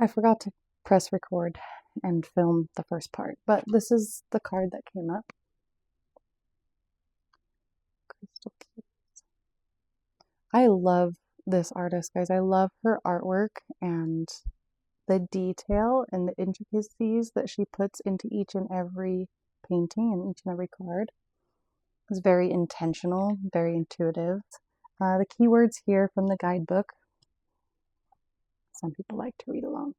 I forgot to press record and film the first part, but this is the card that came up. Crystal Keys. I love this artist, guys. I love her artwork and the detail and the intricacies that she puts into each and every painting and each and every card. It's very intentional, very intuitive. The keywords here from the guidebook. Some people like to read along.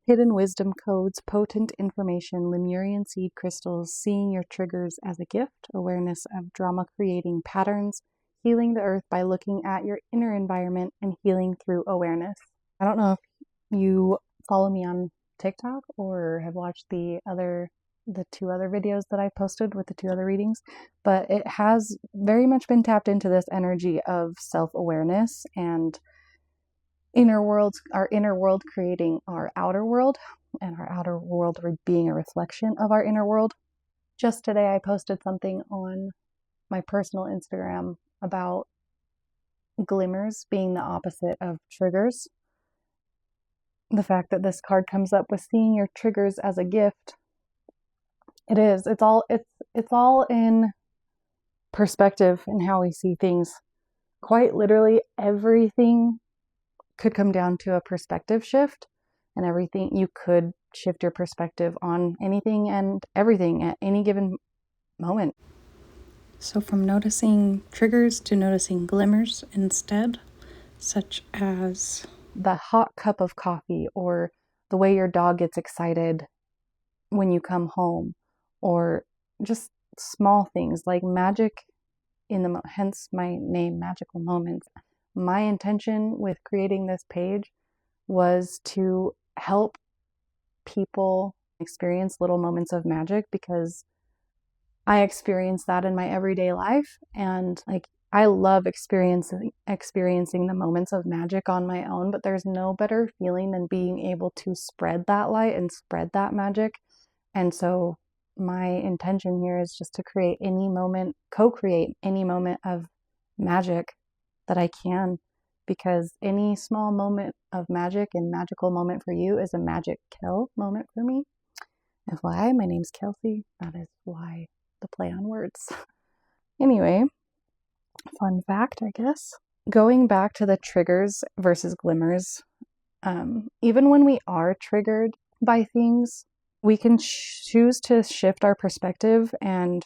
Hidden wisdom codes, potent information, Lemurian seed crystals, seeing your triggers as a gift, awareness of drama creating patterns, healing the earth by looking at your inner environment, and healing through awareness. I don't know if you follow me on TikTok or have watched the two other videos that I posted with the two other readings, but it has very much been tapped into this energy of self-awareness and our inner world creating our outer world, and our outer world being a reflection of our inner world. Just today I posted something on my personal Instagram about glimmers being the opposite of triggers. The fact that this card comes up with seeing your triggers as a gift. It's all in perspective and how we see things. Quite literally everything could come down to a perspective shift, and everything, you could shift your perspective on anything and everything at any given moment. So from noticing triggers to noticing glimmers instead, such as the hot cup of coffee, or the way your dog gets excited when you come home, or just small things like magic hence my name, Magical Moments. My intention with creating this page was to help people experience little moments of magic, because I experience that in my everyday life, and I love experiencing the moments of magic on my own, but there's no better feeling than being able to spread that light and spread that magic. And so my intention here is just to co-create any moment of magic that I can, because any small moment of magic and magical moment for you is a magic kill moment for me. FYI, my name's Kelsey. That is why the play on words. Anyway, fun fact, I guess. Going back to the triggers versus glimmers, even when we are triggered by things, we can choose to shift our perspective, and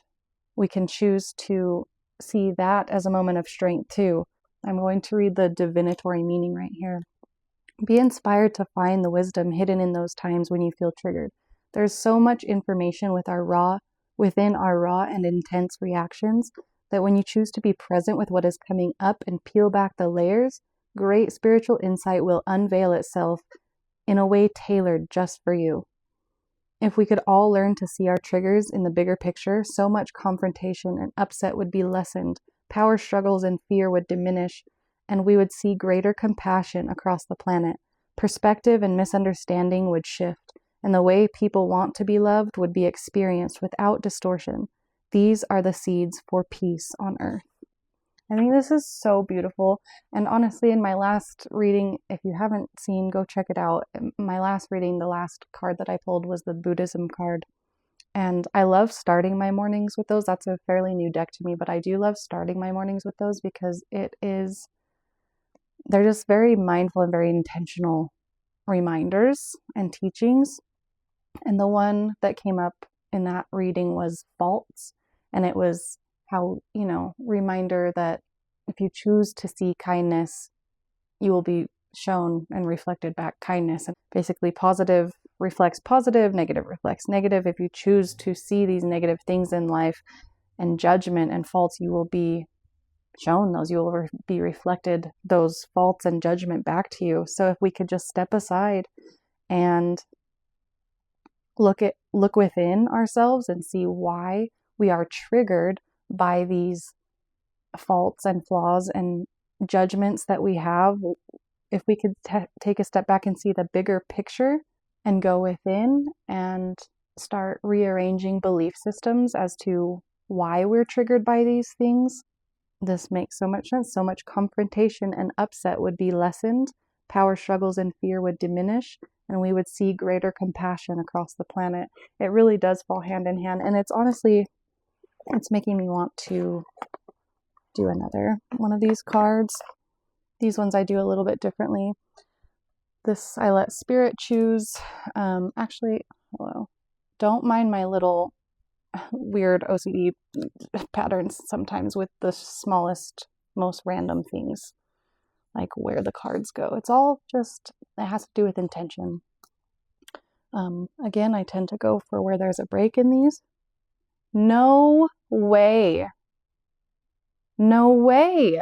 we can choose to see that as a moment of strength too. I'm going to read the divinatory meaning right here. Be inspired to find the wisdom hidden in those times when you feel triggered. There's so much information within our raw and intense reactions that when you choose to be present with what is coming up and peel back the layers, great spiritual insight will unveil itself in a way tailored just for you. If we could all learn to see our triggers in the bigger picture, so much confrontation and upset would be lessened, power struggles and fear would diminish, and we would see greater compassion across the planet. Perspective and misunderstanding would shift, and the way people want to be loved would be experienced without distortion. These are the seeds for peace on earth. I think this is so beautiful. And honestly, in my last reading, if you haven't seen, go check it out. My last reading, the last card that I pulled was the Buddhism card. And I love starting my mornings with those. That's a fairly new deck to me, but I do love starting my mornings with those because they're just very mindful and very intentional reminders and teachings. And the one that came up in that reading was faults. And it was how, reminder that if you choose to see kindness, you will be shown and reflected back kindness. And basically positive reflects positive, negative reflects negative. If you choose to see these negative things in life and judgment and faults, you will be shown those. You will be reflected those faults and judgment back to you. So if we could just step aside and look within ourselves and see why we are triggered by these faults and flaws and judgments that we have, if we could take a step back and see the bigger picture and go within and start rearranging belief systems as to why we're triggered by these things, this makes so much sense. So much confrontation and upset would be lessened, power struggles and fear would diminish, and we would see greater compassion across the planet. It really does fall hand in hand, and it's honestly, it's making me want to do another one of these cards. These ones I do a little bit differently. This I let spirit choose. Actually, hello. Don't mind my little weird OCD patterns sometimes with the smallest, most random things, like where the cards go. It's all just, it has to do with intention. Again, I tend to go for where there's a break in these. No way. No way.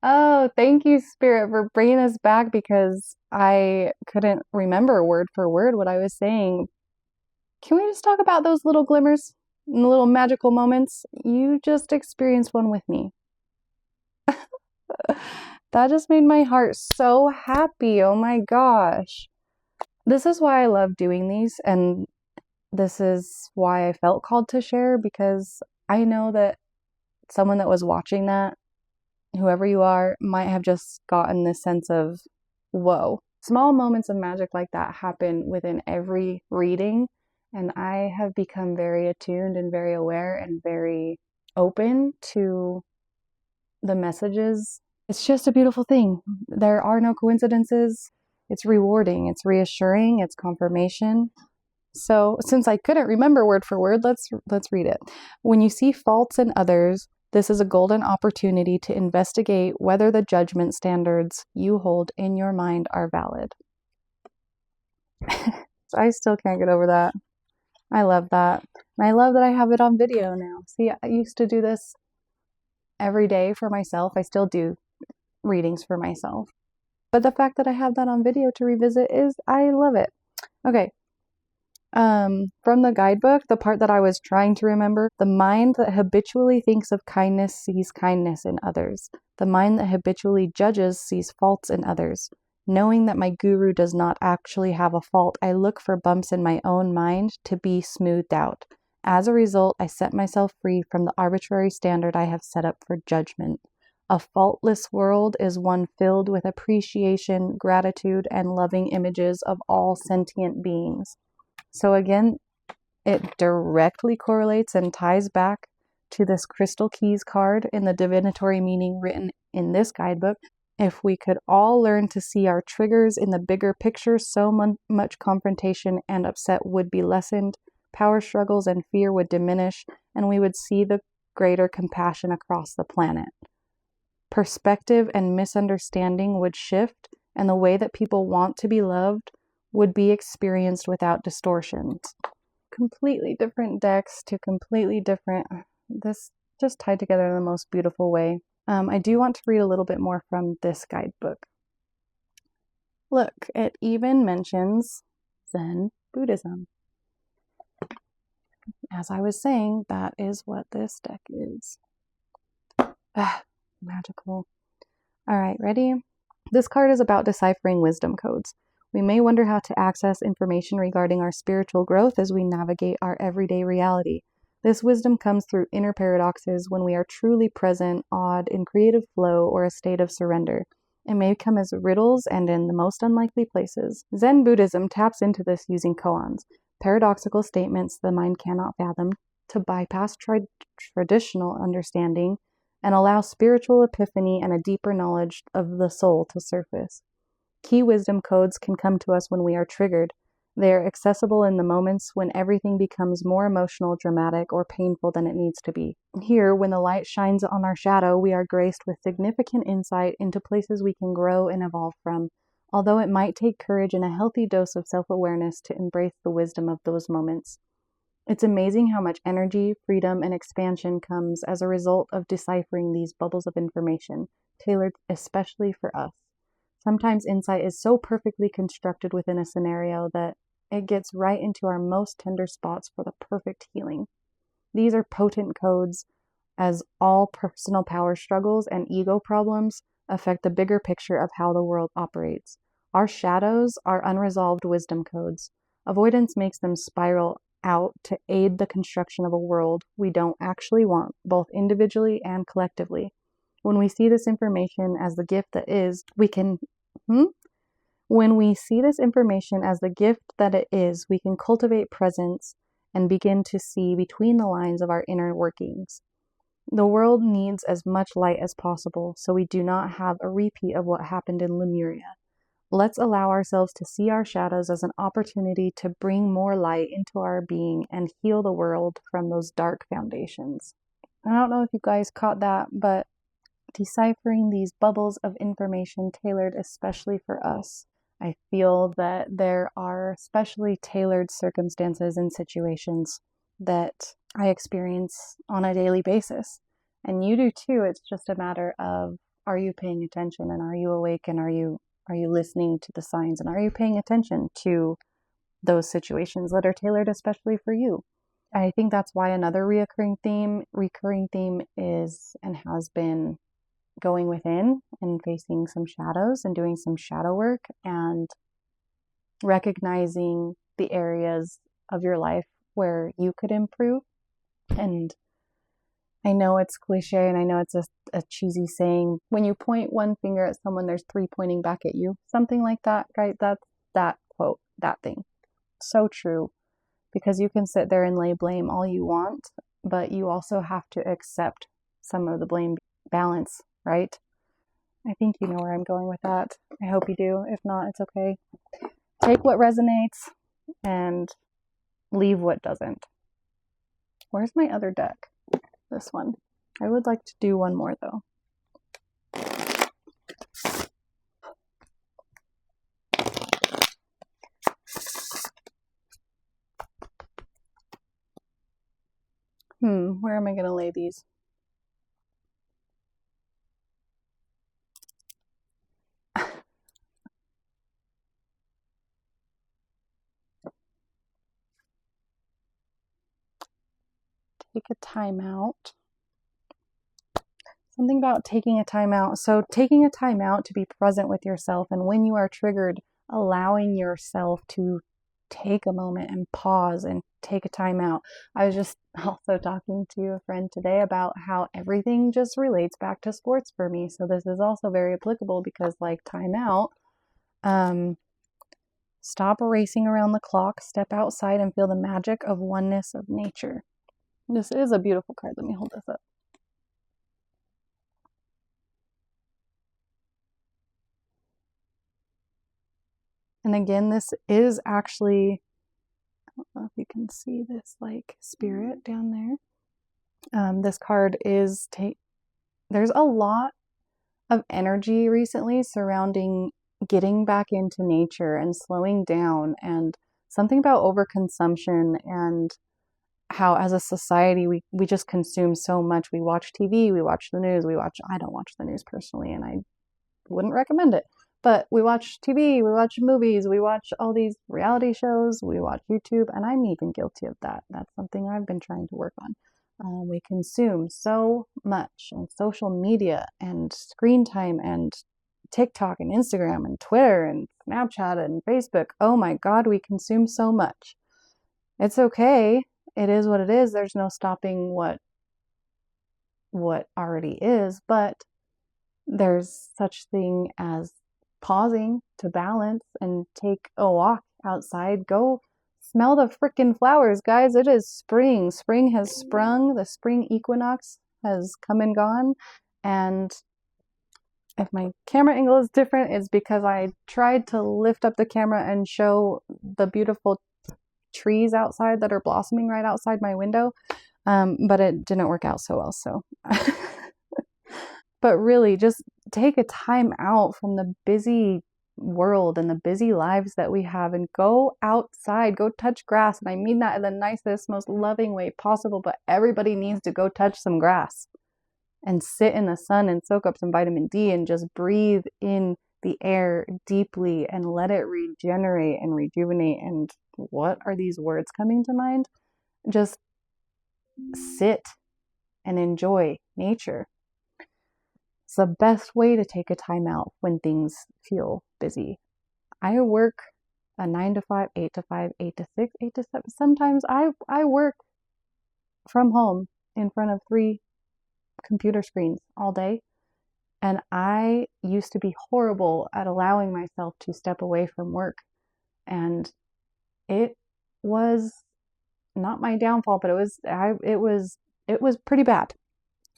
Oh, thank you, Spirit, for bringing us back, because I couldn't remember word for word what I was saying. Can we just talk about those little glimmers and the little magical moments? You just experienced one with me. That just made my heart so happy. Oh my gosh. This is why I love doing these, and this is why I felt called to share, because I know that someone that was watching that, whoever you are, might have just gotten this sense of, whoa. Small moments of magic like that happen within every reading, and I have become very attuned and very aware and very open to the messages. It's just a beautiful thing. There are no coincidences. It's rewarding, it's reassuring, it's confirmation. So since I couldn't remember word for word, let's read it. When you see faults in others, this is a golden opportunity to investigate whether the judgment standards you hold in your mind are valid. So I still can't get over that. I love that. And I love that I have it on video now. See, I used to do this every day for myself. I still do readings for myself. But the fact that I have that on video to revisit I love it. Okay. From the guidebook, the part that I was trying to remember, the mind that habitually thinks of kindness sees kindness in others. The mind that habitually judges sees faults in others. Knowing that my guru does not actually have a fault, I look for bumps in my own mind to be smoothed out. As a result, I set myself free from the arbitrary standard I have set up for judgment. A faultless world is one filled with appreciation, gratitude, and loving images of all sentient beings. So again, it directly correlates and ties back to this Crystal Keys card in the divinatory meaning written in this guidebook. If we could all learn to see our triggers in the bigger picture, so much confrontation and upset would be lessened, power struggles and fear would diminish, and we would see the greater compassion across the planet. Perspective and misunderstanding would shift, and the way that people want to be loved would be experienced without distortions. Completely different decks to completely different, this just tied together in the most beautiful way. I do want to read a little bit more from this guidebook. Look, it even mentions Zen Buddhism. As I was saying, that is what this deck is. Magical. All right, ready? This card is about deciphering wisdom codes. We may wonder how to access information regarding our spiritual growth as we navigate our everyday reality. This wisdom comes through inner paradoxes when we are truly present, awed, in creative flow, or a state of surrender. It may come as riddles and in the most unlikely places. Zen Buddhism taps into this using koans, paradoxical statements the mind cannot fathom, to bypass traditional understanding and allow spiritual epiphany and a deeper knowledge of the soul to surface. Key wisdom codes can come to us when we are triggered. They are accessible in the moments when everything becomes more emotional, dramatic, or painful than it needs to be. Here, when the light shines on our shadow, we are graced with significant insight into places we can grow and evolve from, although it might take courage and a healthy dose of self-awareness to embrace the wisdom of those moments. It's amazing how much energy, freedom, and expansion comes as a result of deciphering these bubbles of information, tailored especially for us. Sometimes insight is so perfectly constructed within a scenario that it gets right into our most tender spots for the perfect healing. These are potent codes, as all personal power struggles and ego problems affect the bigger picture of how the world operates. Our shadows are unresolved wisdom codes. Avoidance makes them spiral out to aid the construction of a world we don't actually want, both individually and collectively. When we see this information as the gift that is, we can When we see this information as the gift that it is, we can cultivate presence and begin to see between the lines of our inner workings. The world needs as much light as possible, so we do not have a repeat of what happened in Lemuria. Let's allow ourselves to see our shadows as an opportunity to bring more light into our being and heal the world from those dark foundations. I don't know if you guys caught that, but deciphering these bubbles of information tailored especially for us. I feel that there are specially tailored circumstances and situations that I experience on a daily basis. And you do too. It's just a matter of, are you paying attention, and are you awake, and are you listening to the signs, and are you paying attention to those situations that are tailored especially for you? I think that's why another recurring theme is and has been going within and facing some shadows and doing some shadow work and recognizing the areas of your life where you could improve. And I know it's cliche, and I know it's a cheesy saying, when you point one finger at someone, there's three pointing back at you. Something like that, right? That's that quote, that thing. So true. Because you can sit there and lay blame all you want, but you also have to accept some of the blame balance, right? I think you know where I'm going with that. I hope you do. If not, it's okay. Take what resonates and leave what doesn't. Where's my other deck? This one. I would like to do one more though. Where am I going to lay these? Take a time out. Something about taking a time out. So taking a time out to be present with yourself, and when you are triggered, allowing yourself to take a moment and pause and take a time out. I was just also talking to a friend today about how everything just relates back to sports for me. So this is also very applicable because, like, time out, stop racing around the clock, step outside and feel the magic of oneness of nature. This is a beautiful card. Let me hold this up. And again, this is actually, I don't know if you can see this, like, spirit down there. This card is, there's a lot of energy recently surrounding getting back into nature and slowing down, and something about overconsumption, and how as a society we just consume so much. We watch TV, we watch the news, I don't watch the news personally, and I wouldn't recommend it. But we watch TV, we watch movies, we watch all these reality shows, we watch YouTube, and I'm even guilty of that. That's something I've been trying to work on. We consume so much, and social media and screen time and TikTok and Instagram and Twitter and Snapchat and Facebook. Oh my God, we consume so much. It's okay. It is what it is. There's no stopping what already is, but there's such thing as pausing to balance and take a walk outside. Go smell the freaking flowers, guys. It is spring. Spring has sprung. The spring equinox has come and gone. And if my camera angle is different, it's because I tried to lift up the camera and show the beautiful trees outside that are blossoming right outside my window. But it didn't work out so well. So, but really just take a time out from the busy world and the busy lives that we have, and go outside, go touch grass. And I mean that in the nicest, most loving way possible, but everybody needs to go touch some grass and sit in the sun and soak up some vitamin D and just breathe in the air deeply and let it regenerate and rejuvenate. And what are these words coming to mind? Just sit and enjoy nature. It's the best way to take a time out when things feel busy. I work a 9 to 5, 8 to 5, 8 to 6, 8 to 7. Sometimes I work from home in front of 3 computer screens all day. And I used to be horrible at allowing myself to step away from work. And it was not my downfall, but it was pretty bad.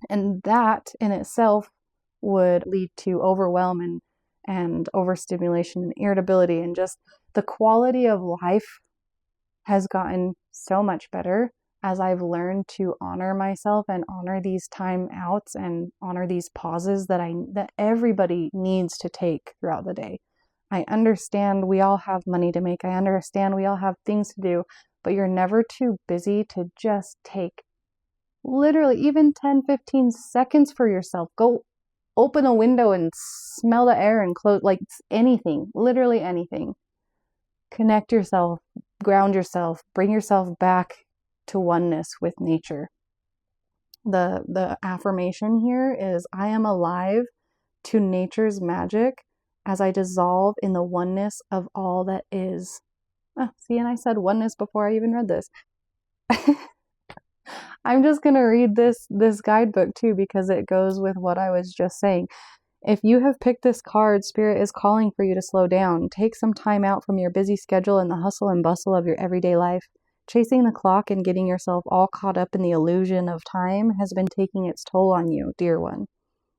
And that in itself would lead to overwhelm and overstimulation and irritability, and just the quality of life has gotten so much better as I've learned to honor myself and honor these time outs and honor these pauses that everybody needs to take throughout the day. I understand we all have money to make. I understand we all have things to do, but you're never too busy to just take literally even 10, 15 seconds for yourself. Go open a window and smell the air and close, like anything, literally anything. Connect yourself, ground yourself, bring yourself back to oneness with nature. The affirmation here is, I am alive to nature's magic as I dissolve in the oneness of all that is. See, and I said oneness before I even read this. I'm just going to read this guidebook too, because it goes with what I was just saying. If you have picked this card, Spirit is calling for you to slow down. Take some time out from your busy schedule and the hustle and bustle of your everyday life. Chasing the clock and getting yourself all caught up in the illusion of time has been taking its toll on you, dear one.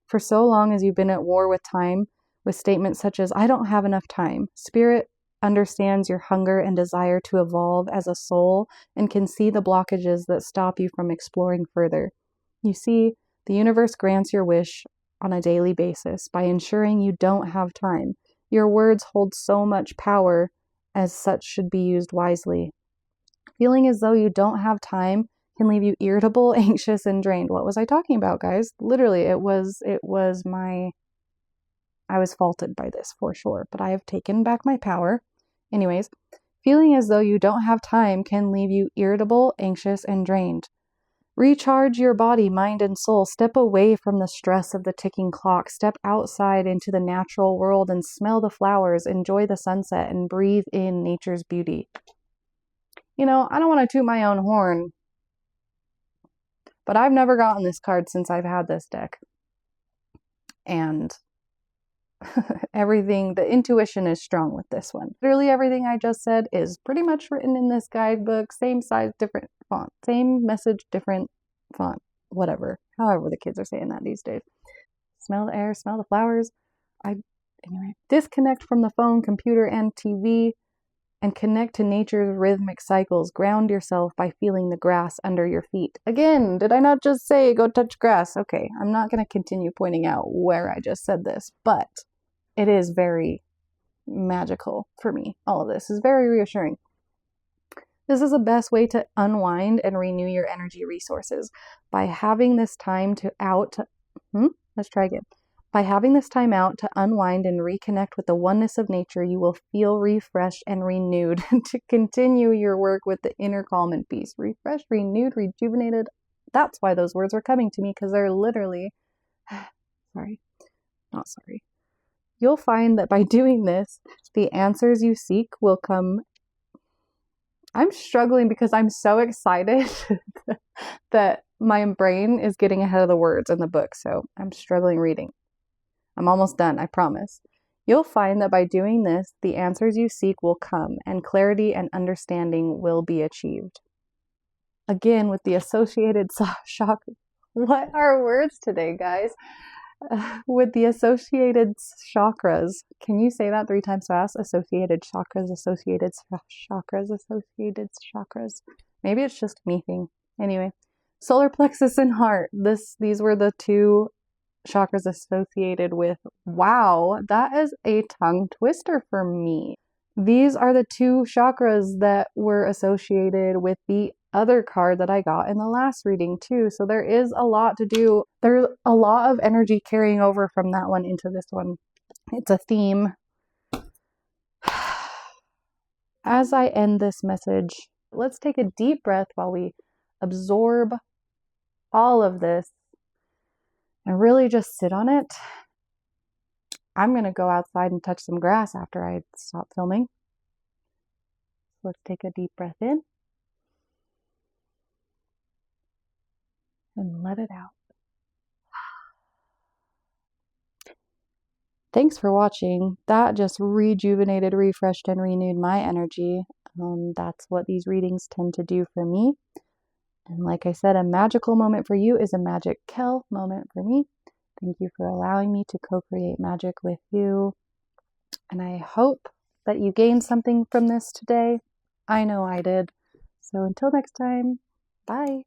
For so long as you've been at war with time, with statements such as, I don't have enough time, Spirit understands your hunger and desire to evolve as a soul and can see the blockages that stop you from exploring further. You see, the universe grants your wish on a daily basis by ensuring you don't have time. Your words hold so much power, as such should be used wisely. Feeling as though you don't have time can leave you irritable, anxious, and drained. What was I talking about, guys? Literally, I was faulted by this for sure, but I have taken back my power. Anyways, feeling as though you don't have time can leave you irritable, anxious, and drained. Recharge your body, mind, and soul. Step away from the stress of the ticking clock. Step outside into the natural world and smell the flowers, enjoy the sunset, and breathe in nature's beauty. You know, I don't want to toot my own horn, but I've never gotten this card since I've had this deck. And everything, the intuition is strong with this one. Literally everything I just said is pretty much written in this guidebook. Same size, different font. Same message, different font. Whatever. However the kids are saying that these days. Smell the air, smell the flowers. Anyway, disconnect from the phone, computer, and TV, and connect to nature's rhythmic cycles. Ground yourself by feeling the grass under your feet. Again, did I not just say go touch grass? Okay, I'm not going to continue pointing out where I just said this, but it is very magical for me. All of this is very reassuring. This is the best way to unwind and renew your energy resources. By having this time let's try again. By having this time out to unwind and reconnect with the oneness of nature, you will feel refreshed and renewed to continue your work with the inner calm and peace. Refreshed, renewed, rejuvenated. That's why those words were coming to me, because they're literally, not sorry. You'll find that by doing this, the answers you seek will come. I'm struggling because I'm so excited that my brain is getting ahead of the words in the book, so I'm struggling reading. I'm almost done, I promise. You'll find that by doing this, the answers you seek will come, and clarity and understanding will be achieved. Again, with the associated chakras. What are words today, guys? With the associated chakras. Can you say that 3 times fast? Associated chakras, associated chakras, associated chakras. Maybe it's just me thing. Anyway, solar plexus and heart. These were the 2 chakras associated with. Wow, that is a tongue twister for me. These are the 2 chakras that were associated with the other card that I got in the last reading too. So there is a lot to do. There's a lot of energy carrying over from that one into this one. It's a theme. As I end this message, let's take a deep breath while we absorb all of this and really just sit on it. I'm going to go outside and touch some grass after I stop filming. Let's take a deep breath in. And let it out. Thanks for watching. That just rejuvenated, refreshed, and renewed my energy. That's what these readings tend to do for me. And like I said, a magical moment for you is a magic Kel moment for me. Thank you for allowing me to co-create magic with you. And I hope that you gained something from this today. I know I did. So until next time, bye.